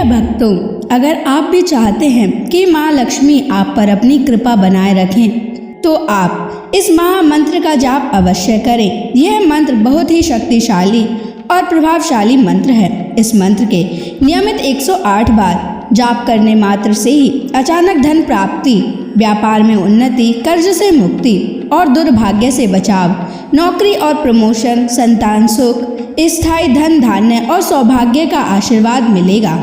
भक्तों, अगर आप भी चाहते हैं कि माँ लक्ष्मी आप पर अपनी कृपा बनाए रखें तो आप इस महामंत्र का जाप अवश्य करें। यह मंत्र बहुत ही शक्तिशाली और प्रभावशाली मंत्र है। इस मंत्र के नियमित 108 बार जाप करने मात्र से ही अचानक धन प्राप्ति, व्यापार में उन्नति, कर्ज से मुक्ति और दुर्भाग्य से बचाव, नौकरी और प्रमोशन, संतान सुख, स्थायी धन धान्य और सौभाग्य का आशीर्वाद मिलेगा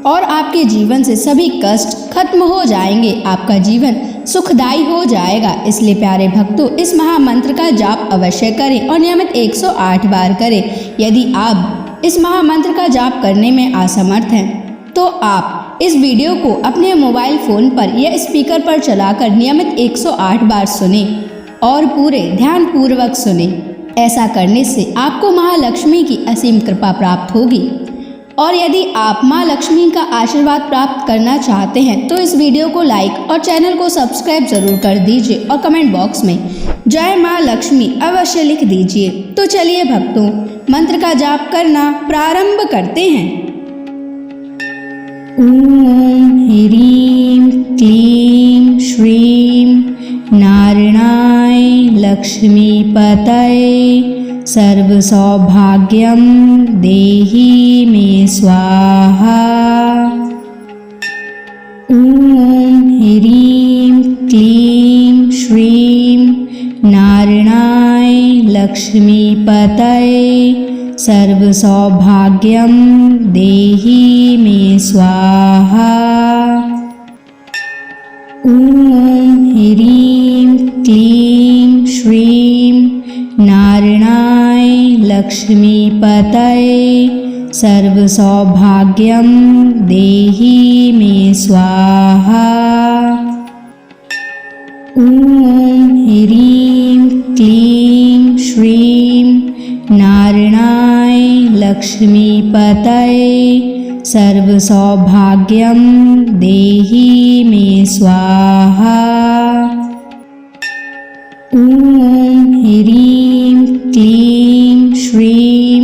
और आपके जीवन से सभी कष्ट खत्म हो जाएंगे। आपका जीवन सुखदायी हो जाएगा। इसलिए प्यारे भक्तों, इस महामंत्र का जाप अवश्य करें और नियमित 108 बार करें। यदि आप इस महामंत्र का जाप करने में असमर्थ हैं तो आप इस वीडियो को अपने मोबाइल फोन पर या स्पीकर पर चलाकर नियमित 108 बार सुने और पूरे ध्यान पूर्वक सुने। ऐसा करने से आपको महालक्ष्मी की असीम कृपा प्राप्त होगी। और यदि आप माँ लक्ष्मी का आशीर्वाद प्राप्त करना चाहते हैं तो इस वीडियो को लाइक और चैनल को सब्सक्राइब जरूर कर दीजिए और कमेंट बॉक्स में जय माँ लक्ष्मी अवश्य लिख दीजिए। तो चलिए भक्तों, मंत्र का जाप करना प्रारंभ करते हैं। ओम ह्रीं क्लीं श्रीं नारायणाय लक्ष्मीपतये सर्वसौभाग्यं देहि मे स्वाहा। ओम ह्रीं क्लीं श्रीं नारायणाय लक्ष्मीपतये सर्वसौभाग्यं देहि मे स्वाहा। ओम ह्रीं क्लीं श्रीं नारायणाय लक्ष्मीपतये सर्वसौभाग्यं देहि मे स्वाहा। ओम ह्रीं क्लीं श्रीं नारायणाय लक्ष्मीपतये सर्वसौभाग्यं देहि मे स्वाहा। ओम ह्रीं क्लीं श्रीं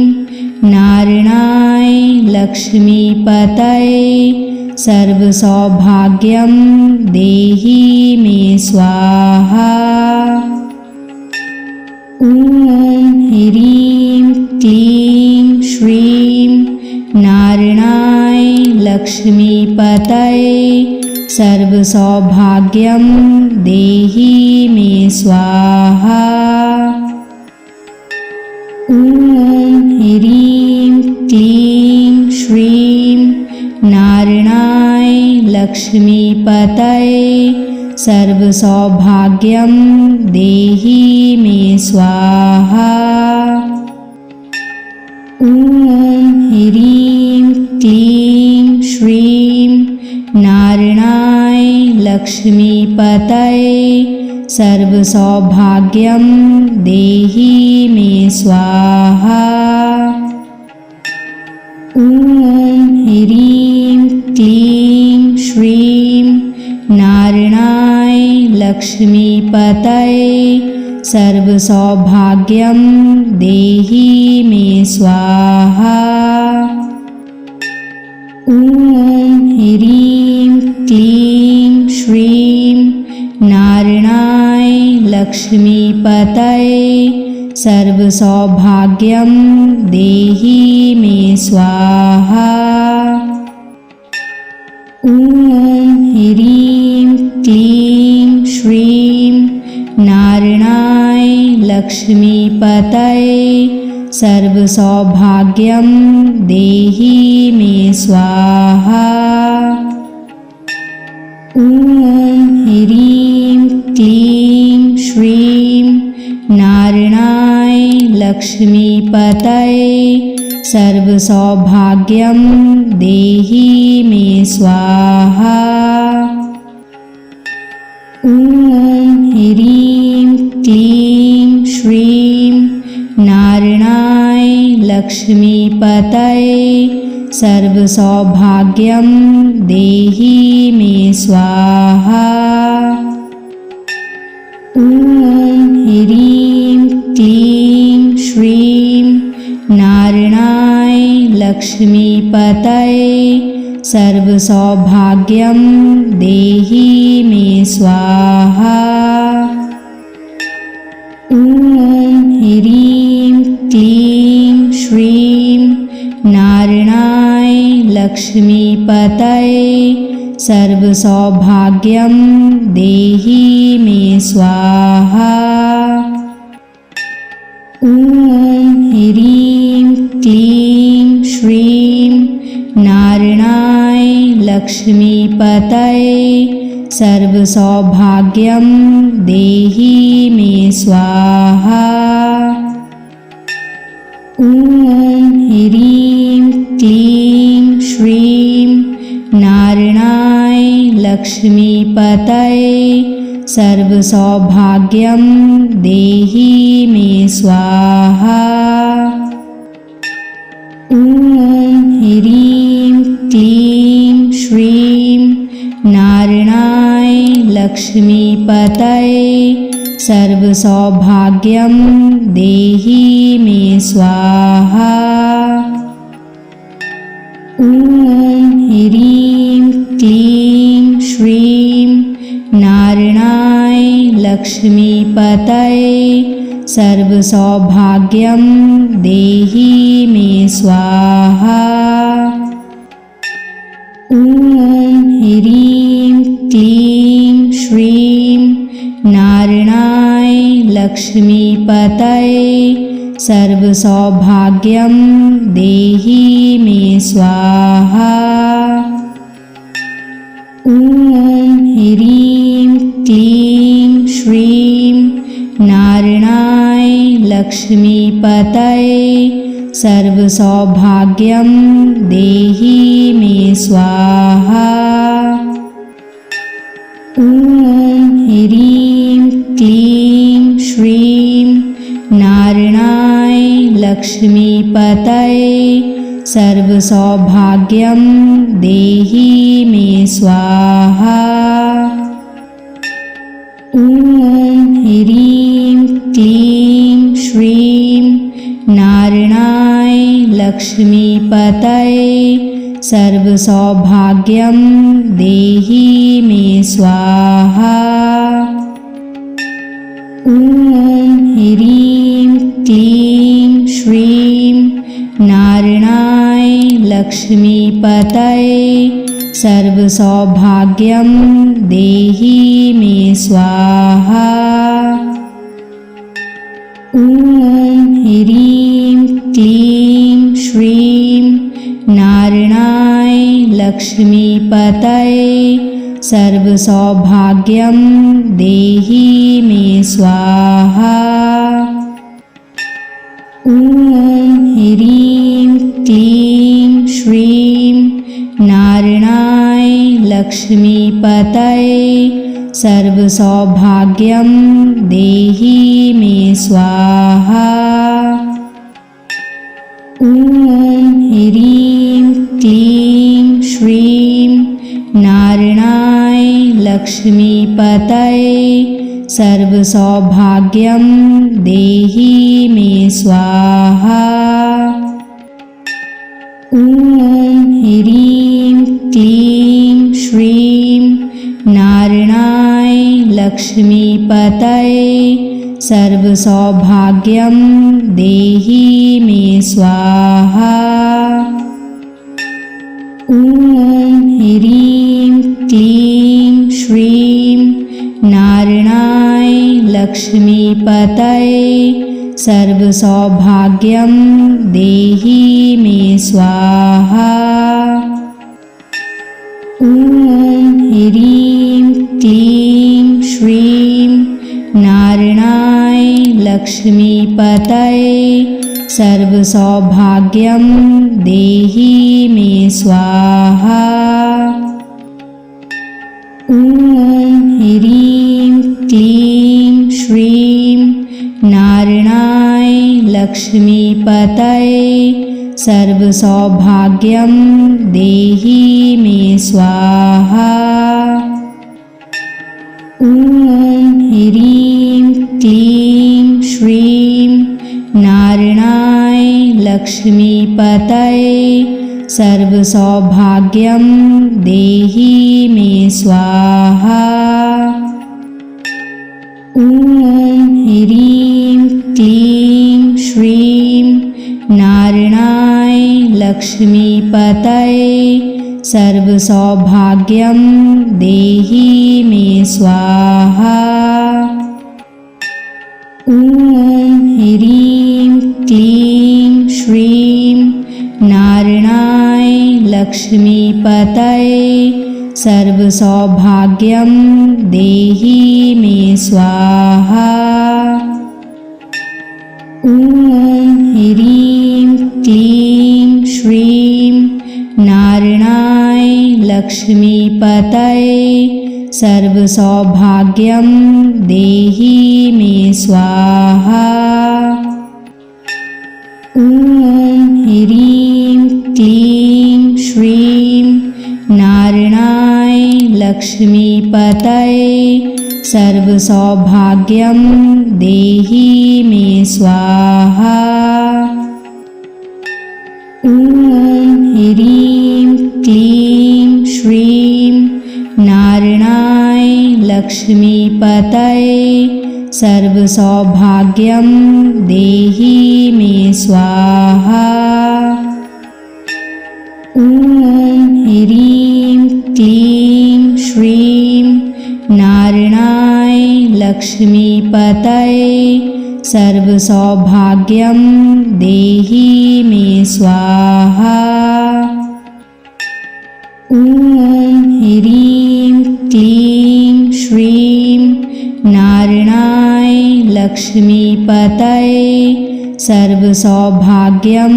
नारायणाय लक्ष्मीपतये सर्वसौभाग्यं देहि मे स्वाहा। ओम ह्रीं क्लीं श्रीं नारायणाय लक्ष्मीपतये सर्वसौभाग्यं देहि मे स्वाहा। ओम ह्रीं क्लीं श्रीं नारायणाय लक्ष्मीपतये सर्वसौभाग्यं देहि मे स्वाहा। ओम ह्रीं क्लीं श्रीं नारायणाय लक्ष्मीपतये सर्वसौभाग्यं देहि मे स्वाहा। ओम ह्रीं क्लीं श्रीं नारायणाय लक्ष्मीपतये सर्वसौभाग्यं देहि मे स्वाहा। ओम ह्रीं क्लीं श्रीं नारायणाय लक्ष्मीपतये सर्वसौभाग्यं देहि मे स्वाहा। ओम ह्रीं क्लीं श्रीं नारायणाय लक्ष्मीपतये सर्वसौभाग्यं देहि मे स्वाहा। ओम ह्रीं क्लीं श्रीं नारायणाय लक्ष्मीपतये सर्वसौभाग्यं देहि मे स्वाहा। ओम ह्रीं क्लीं श्रीं नारायणाय लक्ष्मीपतये सर्वसौभाग्यं देहि मे स्वाहा। ओम ह्रीं क्लीं श्रीं नारायणाय लक्ष्मीपतये सर्वसौभाग्यं देहि मे स्वाहा। ॐ ह्रीं क्लीं श्रीं नारायणाय लक्ष्मीपतये सर्वसौभाग्यं देहि मे स्वाहा। ॐ ह्रीं क्लीं श्रीं नारायणाय लक्ष्मीपतये सर्वसौभाग्यं देहि मे स्वाहा। ॐ ह्रीं क्लीं श्रीं नारायणाय लक्ष्मीपतये सर्वसौभाग्यं देहि मे स्वाहा। ॐ ह्रीं क्लीं श्रीं नारायणाय लक्ष्मीपतये सर्वसौभाग्यं देहि मे स्वाहा। ॐ ह्रीं क्लीं श्रीं नारायणाय लक्ष्मीपतये सर्वसौभाग्यं देहि मे स्वाहा। ॐ ह्रीं क्लीं श्रीं नारायणाय लक्ष्मीपतये सर्वसौभाग्यं देहि मे स्वाहा। ॐ ह्रीं क्लीं श्रीं नारायणाय लक्ष्मीपतये सर्वसौभाग्यं देहि मे स्वाहा। ॐ ह्रीं क्लीं श्रीं नारायणाय लक्ष्मीपतये सर्वसौभाग्यं देहि मे स्वाहा। ॐ ह्रीं क्लीं श्रीं नारायणाय लक्ष्मीपतये सर्वसौभाग्यं देहि मे स्वाहा। ॐ ह्रीं क्लीं श्रीं नारायणाय लक्ष्मीपतये सर्वसौभाग्यं देहि मे स्वाहा। ॐ ह्रीं क्लीं श्रीं नारायणाय लक्ष्मीपतये सर्वसौभाग्यं देहि मे स्वाहा। ॐ ह्रीं क्लीं श्रीं नारायणाय लक्ष्मीपतये सर्वसौभाग्यं देहि मे स्वाहा। ॐ ह्रीं क्लीं श्रीं नारायणाय लक्ष्मीपतये सर्वसौभाग्यं देहि मे स्वाहा। ॐ ह्रीं क्लीं श्रीं नारायणाय लक्ष्मीपतये सर्वसौभाग्यं देहि मे स्वाहा। ॐ ह्रीं क्लीं श्रीं नारायणाय लक्ष्मीपतये सर्वसौभाग्यं देहि मे स्वाहा। ॐ ह्रीं क्लीं श्रीं नारायणाय लक्ष्मीपतये सर्वसौभाग्यं देहि मे स्वाहा। ॐ ह्रीं क्लीं श्रीं नारायणाय लक्ष्मीपतये सर्वसौभाग्यं देहि मे स्वाहा। ॐ ह्रीं क्लीं श्रीं नारायणाय लक्ष्मीपतये सर्वसौभाग्यं देहि मे स्वाहा। ॐ ह्रीं क्लीं श्रीं नारायणाय लक्ष्मीपतये सर्वसौभाग्यं देहि मे स्वाहा। ॐ ह्रीं क्लीं श्रीं नारायणाय लक्ष्मीपतये सर्वसौभाग्यं देहि मे स्वाहा। ॐ ह्रीं क्लीं श्रीं नारायणाय लक्ष्मीपतये सर्वसौभाग्यं देहि मे स्वाहा। ॐ ह्रीं क्लीं श्रीं नारायणाय लक्ष्मीपतये सर्वसौभाग्यं देहि मे स्वाहा। ॐ ह्रीं क्लीं श्रीं नारायणाय लक्ष्मीपतये सर्वसौभाग्यं देहि मे स्वाहा। ॐ ह्रीं क्लीं श्रीं नारायणाय लक्ष्मीपतये सर्वसौभाग्यं देहि मे स्वाहा। ॐ ह्रीं क्लीं श्रीं नारायणाय लक्ष्मीपतये सर्वसौभाग्यं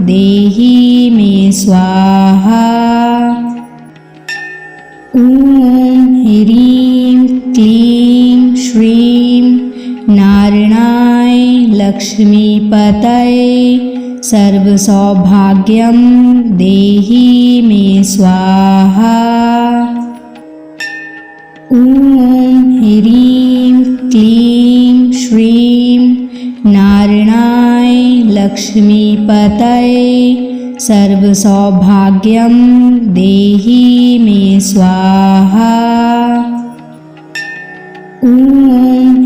देहि मे स्वाहा। ॐ ह्रीं क्लीं श्रीं नारायणाय लक्ष्मीपतये सर्वसौभाग्यं देहि मे स्वाहा। ॐ ह्रीं क्लीं श्रीं नारायणाय लक्ष्मीपतये सर्वसौभाग्यं देहि मे स्वाहा। ॐ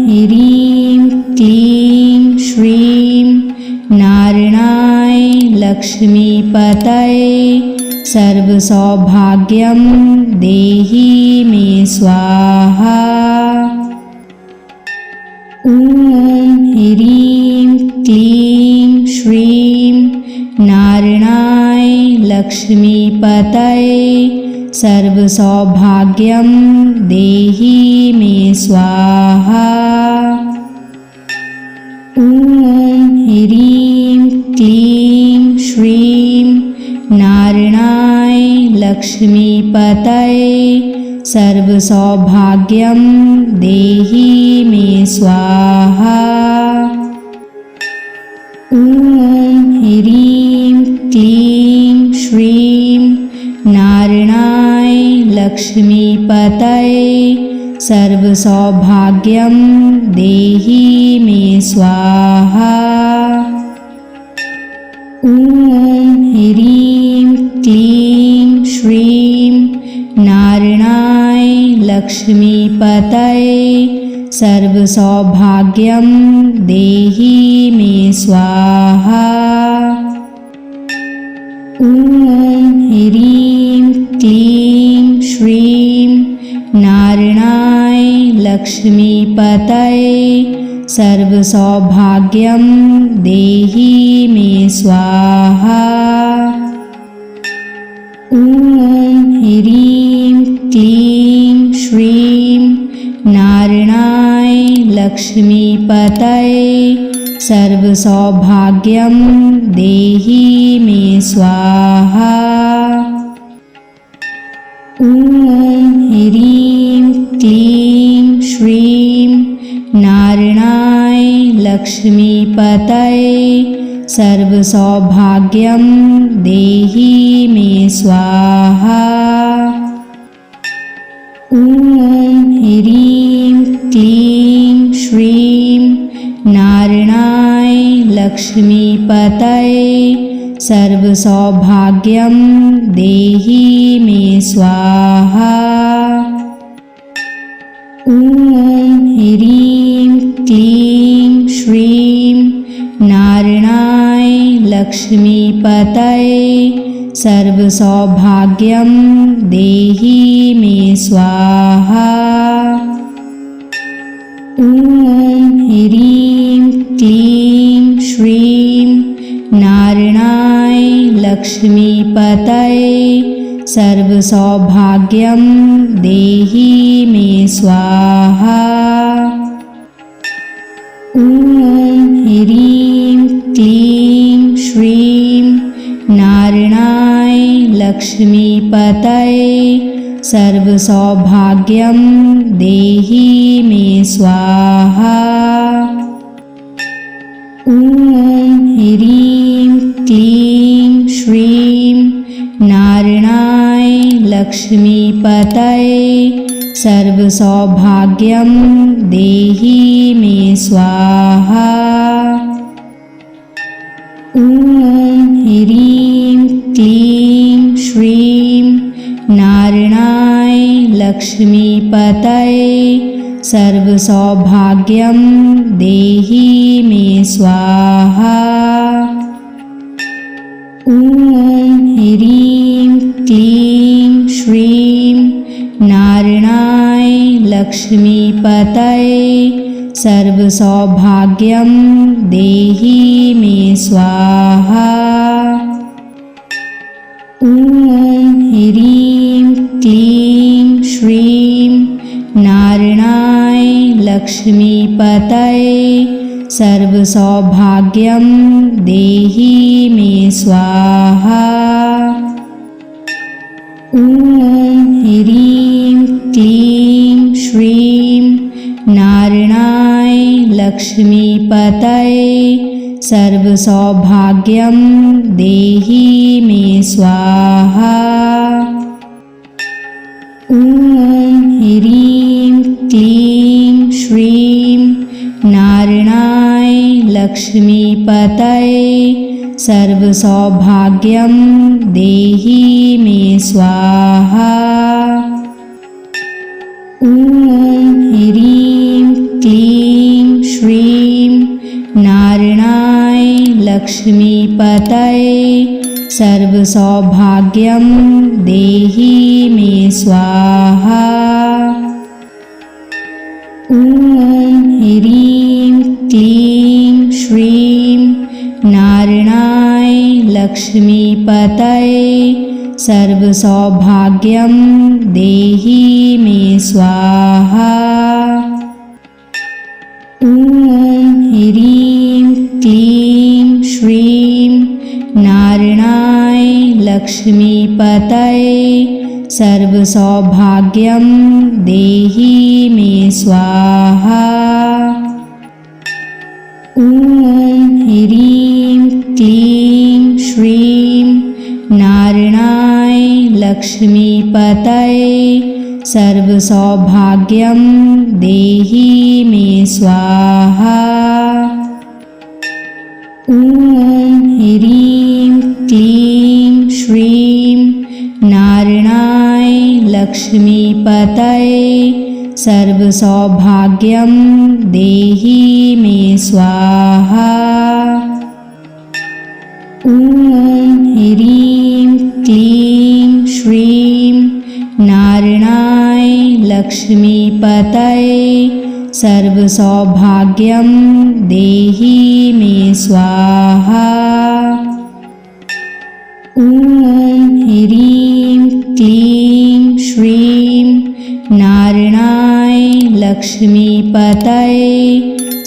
ह्रीं क्लीं श्रीं नारायणाय लक्ष्मीपतये सर्वसौभाग्यं देहि मे स्वाहा। ॐ ह्रीं क्लीं श्रीं नारायणाय लक्ष्मीपतये सर्वसौभाग्यं देहि मे स्वाहा। ॐ ह्रीं क्लीं श्रीं नारायणाय लक्ष्मीपतये सर्वसौभाग्यं देहि मे स्वाहा। ॐ ह्रीं क्लीं श्रीं नारायणाय लक्ष्मीपतये सर्वसौभाग्यं देहि मे स्वाहा। ॐ ह्रीं क्लीं श्रीं नारायणाय लक्ष्मीपतये सर्वसौभाग्यं देहि मे स्वाहा। ॐ ह्रीं क्लीं श्रीं नारायणाय लक्ष्मीपतये सर्वसौभाग्यं देहि मे स्वाहा। ॐ ह्रीं क्लीं श्रीं नारायणाय लक्ष्मीपतये सर्वसौभाग्यं देहि मे स्वाहा। ॐ ह्रीं क्लीं श्रीं नारायणाय लक्ष्मीपतये सर्वसौभाग्यं देहि मे स्वाहा। ॐ ह्रीं क्लीं श्रीं नारायणाय लक्ष्मीपतये सर्वसौभाग्यं देहि मे स्वाहा। ॐ ह्रीं क्लीं श्रीं नारायणाय लक्ष्मीपतये सर्वसौभाग्यं देहि मे स्वाहा। ॐ ह्रीं क्लीं श्रीं नारायणाय लक्ष्मीपतये सर्वसौभाग्यं देहि मे स्वाहा। ॐ ह्रीं क्लीं श्रीं नारायणाय लक्ष्मीपतये सर्वसौभाग्यं देहि मे स्वाहा। ॐ ह्रीं क्लीं श्रीं नारायणाय लक्ष्मीपतये सर्वसौभाग्यं देहि मे स्वाहा। ॐ ह्रीं क्लीं श्रीं नारायणाय लक्ष्मीपतये सर्वसौभाग्यं देहि मे स्वाहा। ॐ ह्रीं क्लीं श्रीं नारायणाय लक्ष्मीपतये सर्वसौभाग्यं देहि मे स्वाहा। ॐ ह्रीं क्लीं श्रीं नारायणाय लक्ष्मीपतये सर्वसौभाग्यं देहि मे स्वाहा। ॐ ह्रीं क्लीं श्रीं नारायणाय लक्ष्मीपतये सर्वसौभाग्यं देहि मे स्वाहा। ॐ ह्रीं क्लीं श्रीं नारायणाय लक्ष्मीपतये सर्वसौभाग्यं देहि मे स्वाहा। ॐ ह्रीं क्लीं श्रीं नारायणाय लक्ष्मीपतये सर्वसौभाग्यं देहि मे स्वाहा। ॐ ह्रीं क्लीं श्रीं नारायणाय लक्ष्मीपतये सर्वसौभाग्यं देहि मे स्वाहा। ॐ ह्रीं क्लीं श्रीं नारायणाय लक्ष्मीपतये सर्वसौभाग्यं देहि मे स्वाहा। ॐ ह्रीं क्लीं श्रीं नारायणाय लक्ष्मीपतये सर्वसौभाग्यं देहि मे स्वाहा। ॐ ह्रीं क्लीं श्रीं नारायणाय लक्ष्मीपतये सर्वसौभाग्यं देहि मे स्वाहा। ॐ ह्रीं क्लीं श्रीं नारायणाय लक्ष्मीपतये सर्वसौभाग्यं देहि मे स्वाहा। ॐ ह्रीं क्लीं श्रीं नारायणाय लक्ष्मीपतये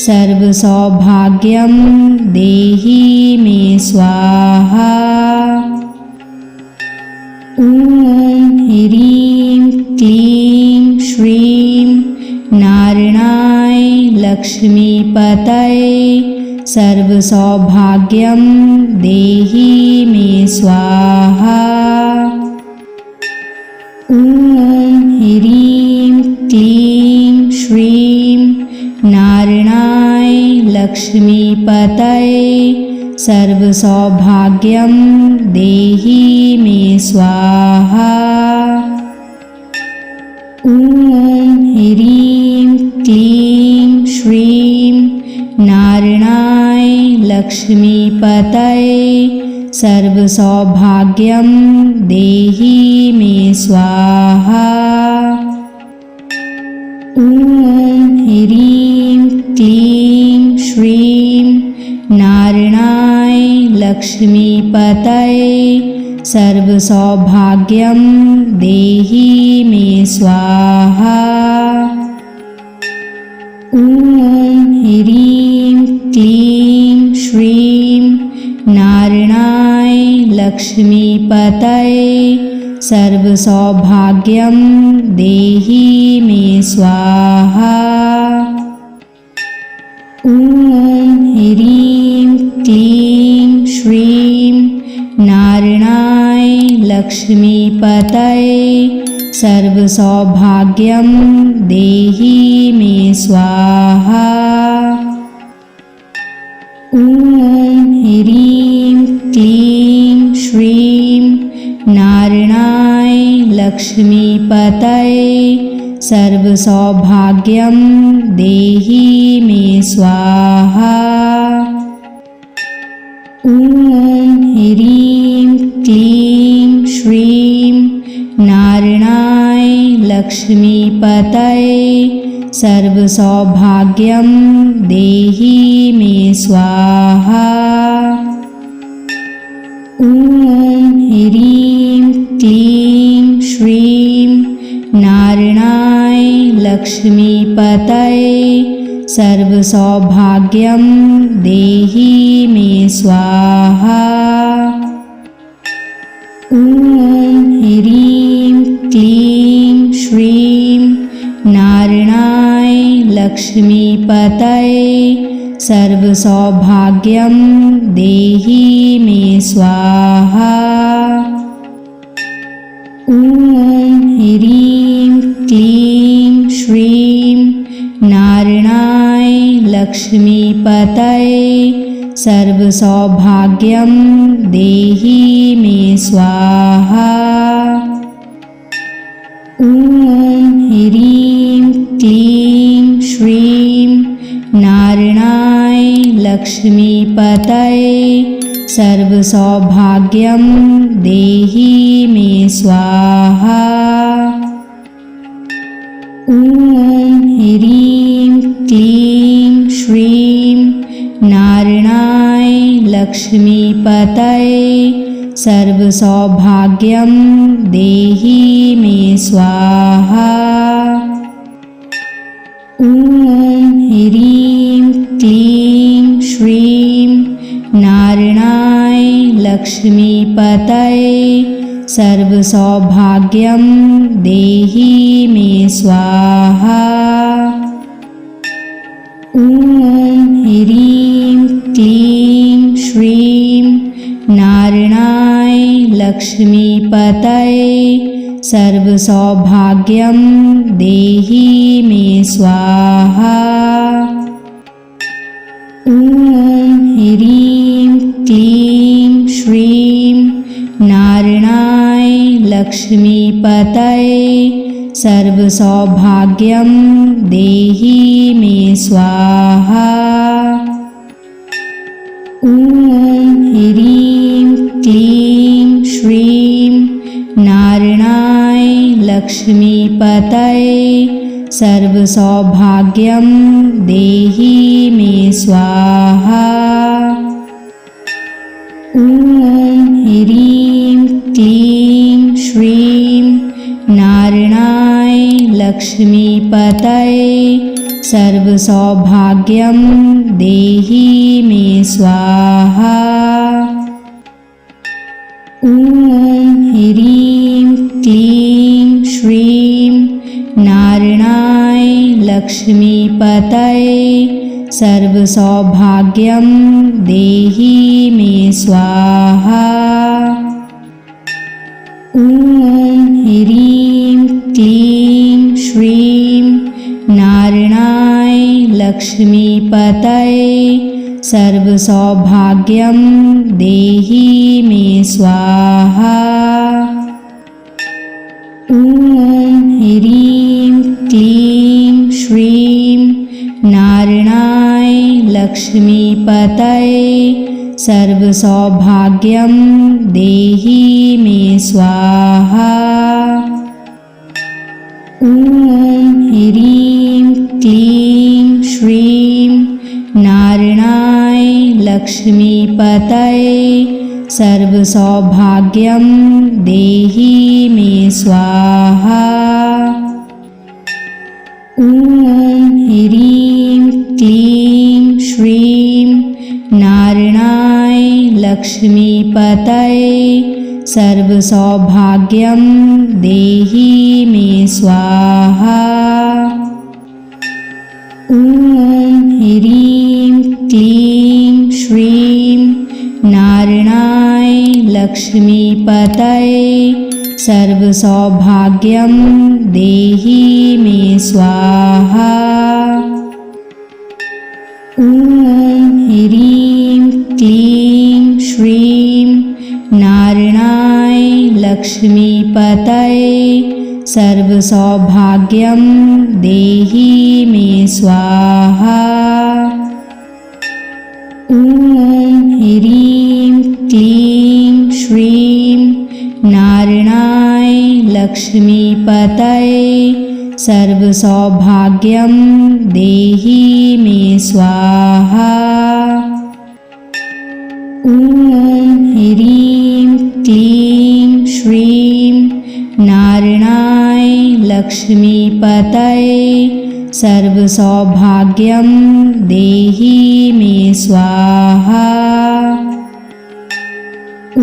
सर्वसौभाग्यं देहि मे स्वाहा। ॐ ह्रीं क्लीं श्रीं नारायणाय लक्ष्मीपतये सर्वसौभाग्यं देहि मे स्वाहा। ॐ ह्रीं क्लीं श्रीं नारायणाय लक्ष्मीपतये सर्वसौभाग्यं देहि मे स्वाहा। ॐ ह्रीं क्लीं श्रीं नारायणाय लक्ष्मीपतये सर्वसौभाग्यं देहि मे स्वाहा। ॐ ह्रीं क्लीं श्रीं नारायणाय लक्ष्मीपतये सर्वसौभाग्यं देहि मे स्वाहा। ॐ ह्रीं क्लीं श्रीं नारायणाय लक्ष्मीपतये सर्वसौभाग्यं देहि मे स्वाहा। ॐ ह्रीं क्लीं श्रीं नारायणाय लक्ष्मीपतये सर्वसौभाग्यं देहि मे स्वाहा। ॐ ह्रीं क्लीं श्रीं नारायणाय लक्ष्मीपतये सर्वसौभाग्यं देहि मे स्वाहा। ॐ ह्रीं क्लीं श्रीं नारायणाय लक्ष्मीपतये सर्वसौभाग्यं देहि मे स्वाहा। ॐ ह्रीं क्लीं श्रीं नारायणाय लक्ष्मीपतये सर्वसौभाग्यं देहि मे स्वाहा। ॐ ह्रीं क्लीं श्रीं नारायणाय लक्ष्मीपतये सर्वसौभाग्यं देहि मे स्वाहा। ॐ ह्रीं क्लीं श्रीं नारायणाय लक्ष्मीपतये सर्वसौभाग्यं देहि मे स्वाहा। ॐ ह्रीं क्लीं श्रीं नारायणाय लक्ष्मीपतये सर्वसौभाग्यं देहि मे स्वाहा। ॐ ह्रीं क्लीं श्रीं नारायणाय लक्ष्मीपतये सर्वसौभाग्यं देहि मे स्वाहा। ॐ ह्रीं क्लीं श्रीं नारायणाय लक्ष्मीपतये सर्वसौभाग्यं देहि मे स्वाहा। ॐ ह्रीं क्लीं श्रीं नारायणाय लक्ष्मीपतये सर्वसौभाग्यं देहि मे स्वाहा। ॐ ह्रीं क्लीं श्रीं नारायणाय लक्ष्मीपतये सर्वसौभाग्यं देहि मे स्वाहा। ॐ ह्रीं क्लीं श्रीं नारायणाय लक्ष्मीपतये सर्वसौभाग्यं देहि मे स्वाहा। ॐ ह्रीं क्लीं श्रीं नारायणाय लक्ष्मीपतये सर्वसौभाग्यं देहि मे स्वाहा। ॐ ह्रीं क्लीं श्रीं नारायणाय लक्ष्मीपतये सर्वसौभाग्यं देहि मे स्वाहा। ॐ ह्रीं क्लीं श्रीं नारायणाय लक्ष्मीपतये सर्वसौभाग्यं देहि मे स्वाहा। ॐ ह्रीं क्लीं श्रीं नारायणाय लक्ष्मीपतये सर्वसौभाग्यं देहि मे स्वाहा। ॐ ह्रीं क्लीं श्रीं नारायणाय लक्ष्मीपतये सर्वसौभाग्यं देहि मे स्वाहा। ॐ ह्रीं क्लीं श्रीं नारायणाय लक्ष्मीपतये सर्वसौभाग्यं देहि मे स्वाहा। ॐ ह्रीं क्लीं श्रीं नारायणाय लक्ष्मीपतये सर्वसौभाग्यं देहि मे स्वाहा। ॐ ह्रीं क्लीं श्रीं नारायणाय लक्ष्मीपतये सर्वसौभाग्यं देहि मे स्वाहा। ॐ ह्रीं क्लीं श्रीं नारायणाय लक्ष्मीपतये सर्वसौभाग्यं देहि मे स्वाहा। ॐ ह्रीं क्लीं श्रीं नारायणाय लक्ष्मीपतये सर्वसौभाग्यं देहि मे स्वाहा। ॐ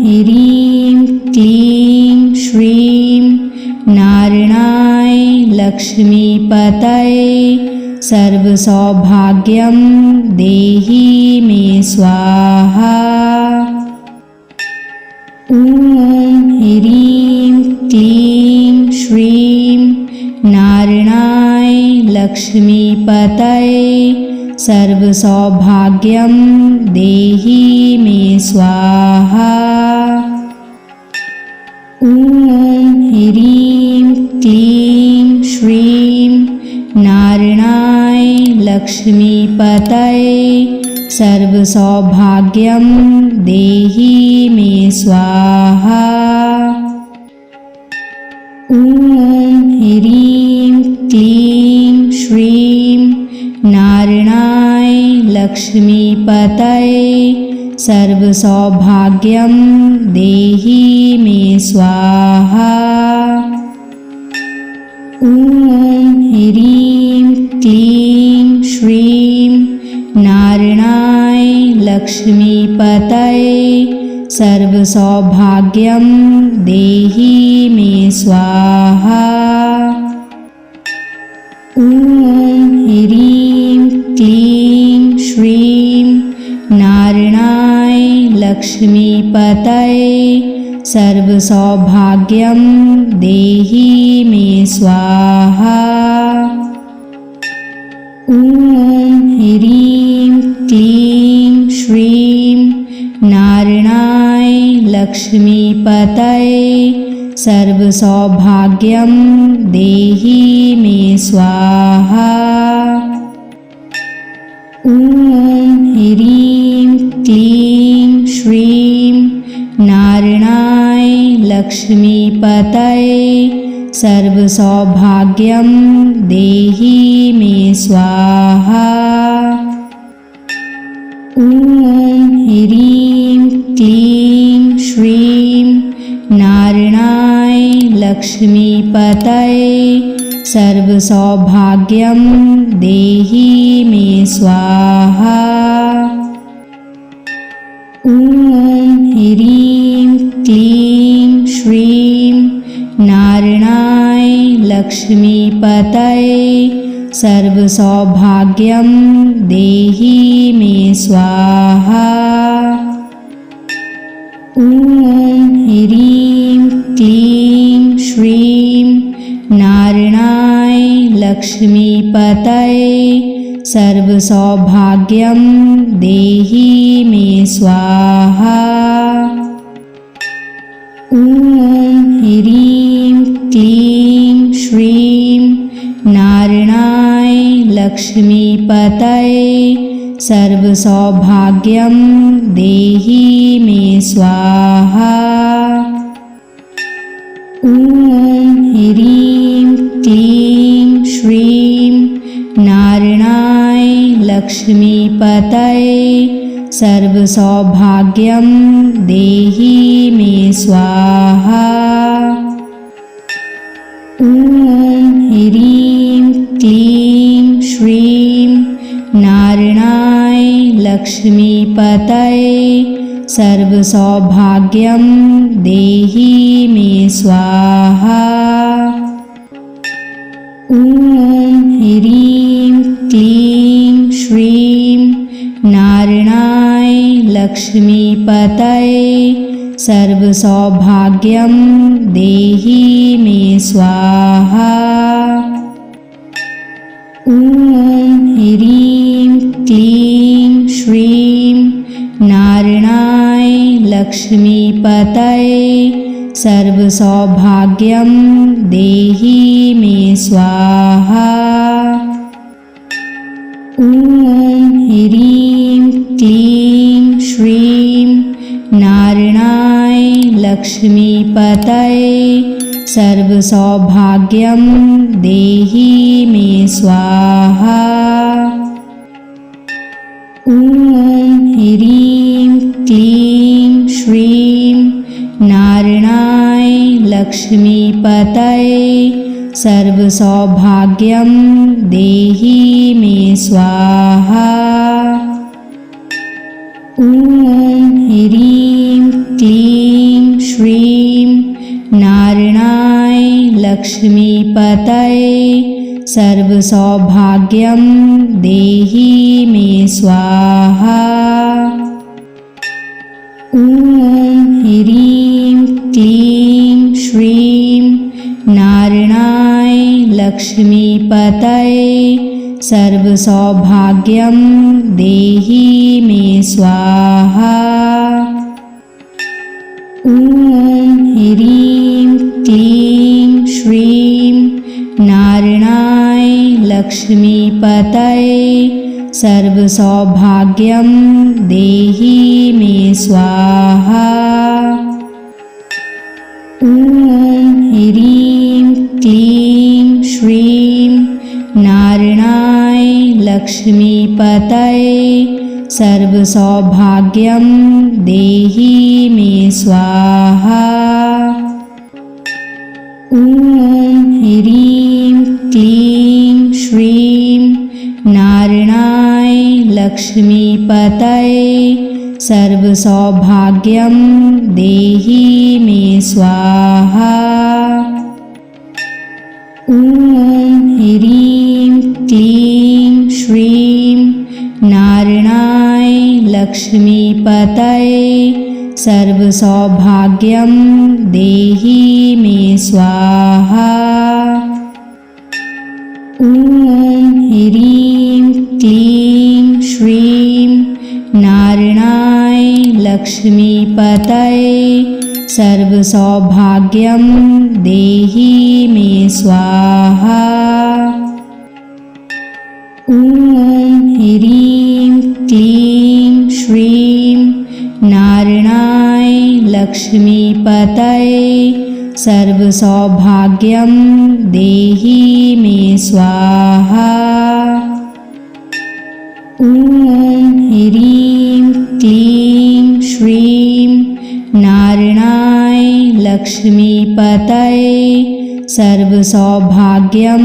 ह्रीं क्लीं श्रीं नारायणाय लक्ष्मीपतये सर्वसौभाग्यं देहि मे स्वाहा। ॐ ह्रीं क्लीं श्रीं नारायणाय लक्ष्मीपतये सर्वसौभाग्यं देहि मे स्वाहा। ॐ ह्रीं क्लीं श्रीं नारायणाय लक्ष्मीपतये सर्वसौभाग्यं देहि मे स्वाहा। ॐ ह्रीं क्लीं श्रीं नारायणाय लक्ष्मीपतये सर्वसौभाग्यं देहि मे स्वाहा। ॐ ह्रीं क्लीं श्रीं नारायणाय लक्ष्मीपतये सर्वसौभाग्यं देहि मे स्वाहा। ॐ ह्रीं क्लीं श्रीं नारायणाय लक्ष्मीपतये सर्वसौभाग्यं देहि मे स्वाहा। ॐ ह्रीं क्लीं श्रीं नारायणाय लक्ष्मीपतये सर्वसौभाग्यं देहि मे स्वाहा। ॐ ह्रीं क्लीं श्रीं नारायणाय लक्ष्मीपतये सर्वसौभाग्यं देहि मे स्वाहा। ॐ ह्रीं क्लीं श्रीं नारायणाय लक्ष्मीपतये सर्वसौभाग्यं देहि मे स्वाहा। ॐ ह्रीं क्लीं श्रीं नारायणाय लक्ष्मीपतये सर्वसौभाग्यं देहि मे स्वाहा। ॐ ह्रीं क्लीं श्रीं नारायणाय लक्ष्मीपतये सर्वसौभाग्यं देहि मे स्वाहा। ॐ ह्रीं क्लीं श्रीं नारायणाय लक्ष्मीपतये सर्वसौभाग्यं देहि मे स्वाहा। ॐ ह्रीं क्लीं श्रीं नारायणाय लक्ष्मीपतये सर्वसौभाग्यं देहि मे स्वाहा। ॐ ह्रीं क्लीं श्रीं नारायणाय लक्ष्मीपतये सर्वसौभाग्यं देहि मे स्वाहा। ॐ ह्रीं क्लीं श्रीं नारायणाय लक्ष्मीपतये सर्वसौभाग्यं देहि मे स्वाहा। ॐ ह्रीं क्लीं श्रीं नारायणाय लक्ष्मीपतये सर्वसौभाग्यं देहि मे स्वाहा। ॐ ह्रीं क्लीं श्रीं नारायणाय लक्ष्मीपतये सर्वसौभाग्यं देहि मे स्वाहा। ॐ ह्रीं क्लीं श्रीं नारायणाय लक्ष्मीपतये सर्वसौभाग्यं देहि मे स्वाहा। ॐ ह्रीं क्लीं श्रीं नारायणाय लक्ष्मीपतये सर्वसौभाग्यं देहि मे स्वाहा। ॐ ह्रीं क्लीं श्रीं नारायणाय लक्ष्मीपतये सर्वसौभाग्यं देहि मे स्वाहा। ॐ ह्रीं क्लीं श्रीं नारायणाय लक्ष्मीपतये सर्वसौभाग्यं देहि मे स्वाहा। ॐ ह्रीं क्लीं श्रीं नारायणाय लक्ष्मीपतये सर्वसौभाग्यं देहि मे स्वाहा। ॐ ह्रीं क्लीं श्रीं नारायणाय लक्ष्मीपतये सर्वसौभाग्यं देहि मे स्वाहा। ॐ ह्रीं क्लीं श्रीं नारायणाय लक्ष्मीपतये सर्वसौभाग्यं देहि मे स्वाहा। ॐ ह्रीं क्लीं श्रीं नारायणाय लक्ष्मीपतये सर्वसौभाग्यं देहि मे स्वाहा। ॐ ह्रीं क्लीं श्रीं नारायणाय लक्ष्मीपतये सर्वसौभाग्यं देहि मे स्वाहा। ॐ ह्रीं क्लीं श्रीं नारायणाय लक्ष्मीपतये सर्वसौभाग्यं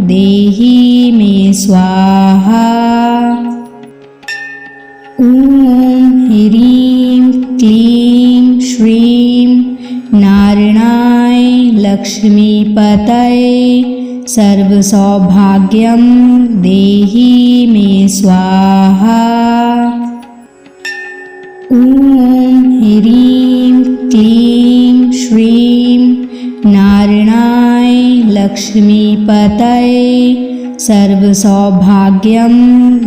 देहि मे स्वाहा। ॐ ह्रीं क्लीं श्रीं नारायणाय लक्ष्मीपतये सर्वसौभाग्यं देहि मे स्वाहा। ॐ ह्रीं क्लीं श्रीं नारायणाय लक्ष्मीपतये सर्वसौभाग्यं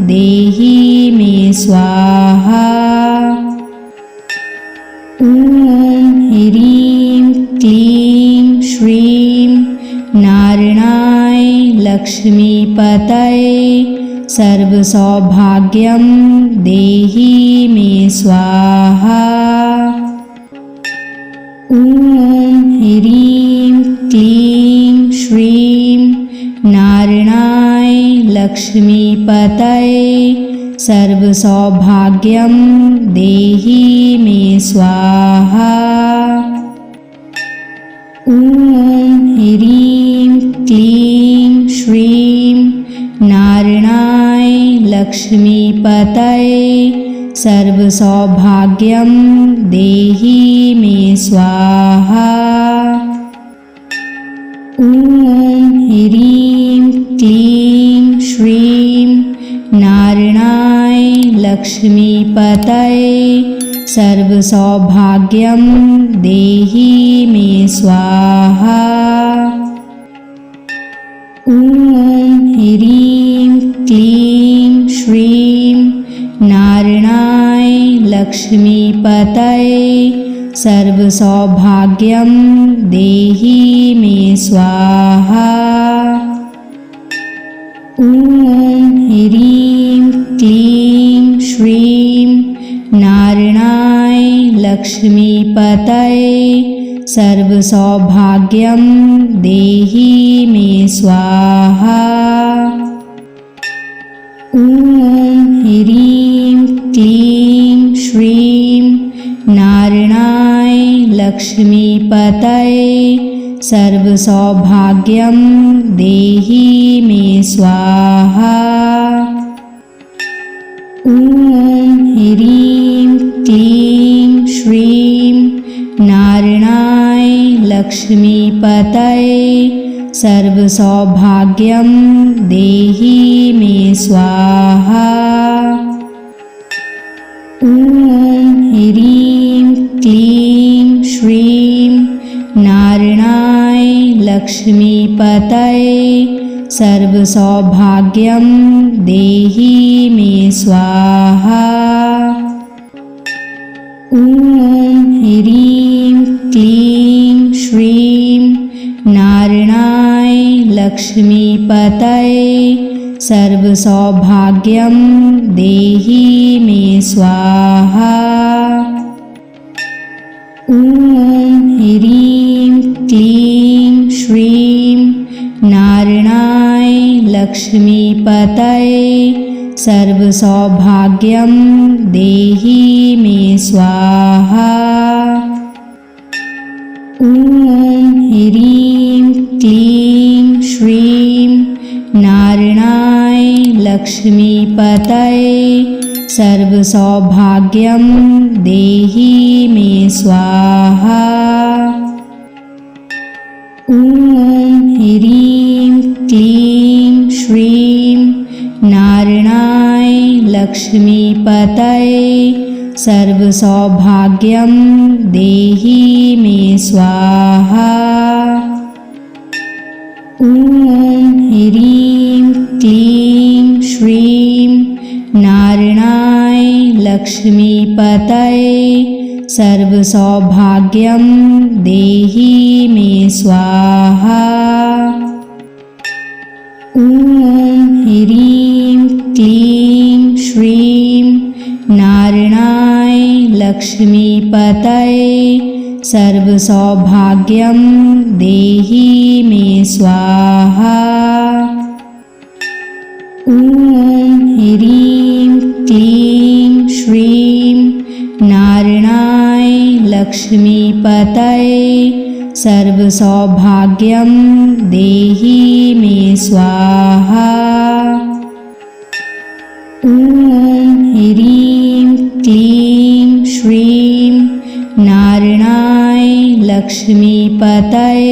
देहि मे स्वाहा। ॐ ह्रीं क्लीं श्रीं नारायणाय लक्ष्मीपतये सर्वसौभाग्यं देहि मे स्वाहा। ॐ ह्रीं क्लीं श्रीं नारायणाय लक्ष्मीपतये सर्वसौभाग्यं देहि मे स्वाहा। ॐ ह्रीं क्लीं श्रीं नारायणाय लक्ष्मीपतये सर्वसौभाग्यं देहि मे स्वाहा। ॐ ह्रीं क्लीं श्रीं नारायणाय लक्ष्मीपतये सर्वसौभाग्यं देहि मे स्वाहा। ॐ ह्रीं क्लीं श्रीं नारायणाय लक्ष्मीपतये सर्वसौभाग्यं देहि मे स्वाहा। ॐ ह्रीं क्लीं श्रीं नारायणाय लक्ष्मीपतये सर्वसौभाग्यं देहि मे स्वाहा। ॐ ह्रीं क्लीं श्रीं नारायणाय लक्ष्मीपतये सर्वसौभाग्यं देहि मे स्वाहा। ॐ ह्रीं क्लीं श्रीं नारायणाय लक्ष्मीपतये सर्वसौभाग्यं देहि मे स्वाहा। ॐ ह्रीं क्लीं श्रीं नारायणाय लक्ष्मीपतये सर्वसौभाग्यं देहि मे स्वाहा। ॐ ह्रीं क्लीं श्रीं नारायणाय लक्ष्मीपतये सर्वसौभाग्यं देहि मे स्वाहा। ॐ ह्रीं क्लीं श्रीं नारायणाय लक्ष्मीपतये सर्वसौभाग्यं देहि मे स्वाहा। ॐ ह्रीं क्लीं श्रीं नारायणाय लक्ष्मीपतये सर्वसौभाग्यं देहि मे स्वाहा। ॐ ह्रीं क्लीं श्रीं नारायणाय लक्ष्मीपतये सर्वसौभाग्यं देहि मे स्वाहा। ॐ ह्रीं क्लीं श्रीं नारायणाय लक्ष्मीपतये सर्वसौभाग्यं देहि मे स्वाहा। ॐ ह्रीं क्लीं श्रीं नारायणाय लक्ष्मीपतये सर्वसौभाग्यं देहि मे स्वाहा। ॐ ह्रीं क्लीं श्रीं नारायणाय लक्ष्मीपतये सर्वसौभाग्यं देहि मे स्वाहा। ॐ ह्रीं क्लीं श्रीं नारायणाय लक्ष्मीपतये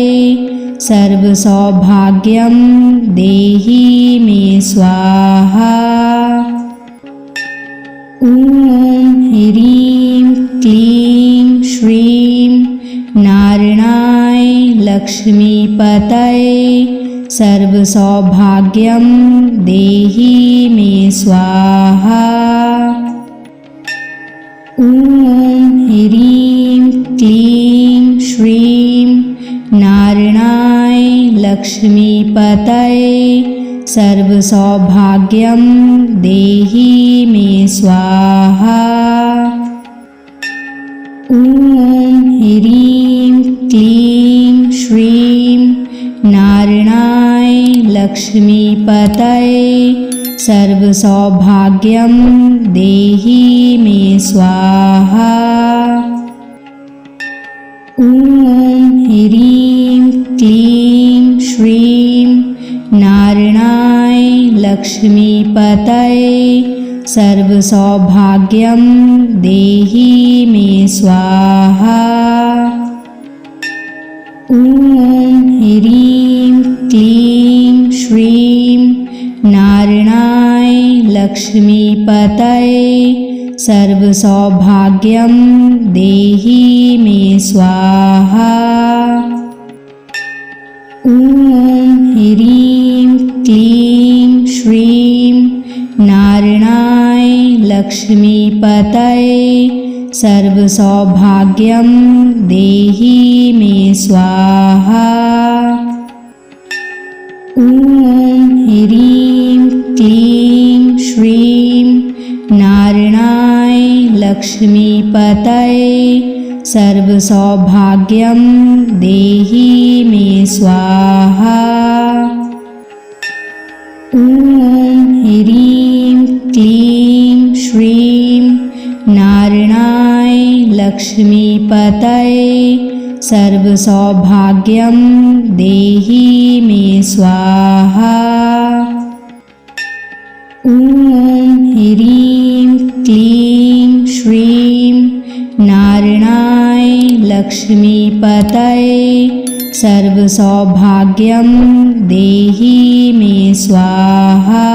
सर्वसौभाग्यं देहि मे स्वाहा। ॐ ह्रीं क्लीं श्रीं नारायणाय लक्ष्मीपतये सर्वसौभाग्यं देहि मे स्वाहा। ॐ ह्रीं क्लीं श्रीं नारायणाय लक्ष्मीपतये सर्वसौभाग्यं देहि मे स्वाहा। ॐ ह्रीं क्लीं श्रीं नारायणाय लक्ष्मीपतये सर्वसौभाग्यं देहि मे स्वाहा। ॐ ह्रीं क्लीं श्रीं नारायणाय लक्ष्मीपतये सर्वसौभाग्यं देहि मे स्वाहा। ॐ ह्रीं क्लीं श्रीं नारायणाय लक्ष्मीपतये सर्वसौभाग्यं देहि मे स्वाहा। ॐ ह्रीं क्लीं श्रीं नारायणाय लक्ष्मीपतये सर्वसौभाग्यं देहि मे स्वाहा। ॐ ह्रीं क्लीं श्रीं नारायणाय लक्ष्मीपतये सर्वसौभाग्यं देहि मे स्वाहा। ॐ ह्रीं क्लीं श्रीं नारायणाय लक्ष्मीपतये सर्वसौभाग्यं देहि मे स्वाहा। ॐ ह्रीं क्लीं श्रीं नारायणाय लक्ष्मीपतये सर्वसौभाग्यं देहि मे स्वाहा।